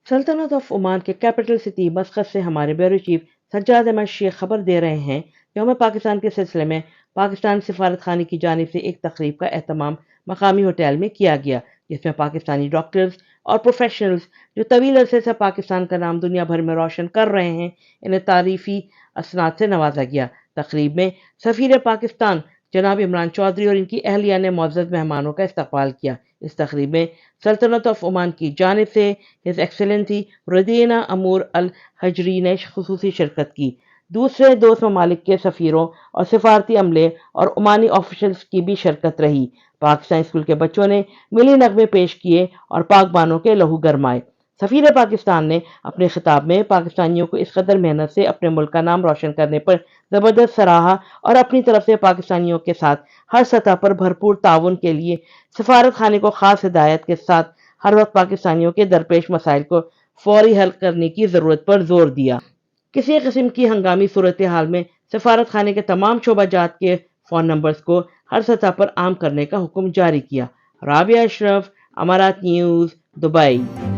सल्तनत of Oman के capital city मस्कत से हमारे ब्यूरो चीफ सज्जाद अहमद शेख खबर दे रहे हैं कि यौम पाकिस्तान के सिलसिले में पाकिस्तान सिफारत खाने की जानिब से एक तकरीब का एहतमाम मकामी होटल में किया गया, जिसमें पाकिस्तानी डॉक्टर्स और प्रोफेशनल्स जो तवील अरसे से पाकिस्तान का नाम दुनिया भर में रोशन कर रहे हैं, इन्हें तारीफी असनाद से नवाजा गया। तकरीब में सफ़ीर पाकिस्तान जनाब इमरान चौधरी और इनकी अहलिया ने मुअज़्ज़ज़ मेहमानों का इस्तकबाल किया। इस तकरीब में सल्तनत ऑफ ओमान की जानिब से हिज एक्सेलेंसी रदीना अमूर अल हजरी ने खुसूसी शिरकत की। दूसरे दोस्त ममालिक के सफ़ीरों और सिफारती अमले और ओमानी ऑफिशल्स की भी शिरकत रही। पाकिस्तान स्कूल के बच्चों ने मिली नगमे पेश किए और पाकबानों के लहू गरमाए। सफ़ीर पाकिस्तान ने अपने खिताब में पाकिस्तानियों को इस कदर मेहनत से अपने मुल्क का नाम रोशन करने पर ज़बरदस्त सराहा और अपनी तरफ से पाकिस्तानियों के साथ हर सतह पर भरपूर ताउन के लिए सफारत खाने को खास हिदायत के साथ हर वक्त पाकिस्तानियों के दरपेश मसाइल को फौरी हल करने की ज़रूरत पर जोर दिया। किसी किस्म की हंगामी सूरत हाल में सफारत खाने के तमाम शोबाजात के फ़ोन नंबर्स को हर सतह पर आम करने का हुक्म जारी किया। राबिया अशरफ, अमारात न्यूज़, दुबई।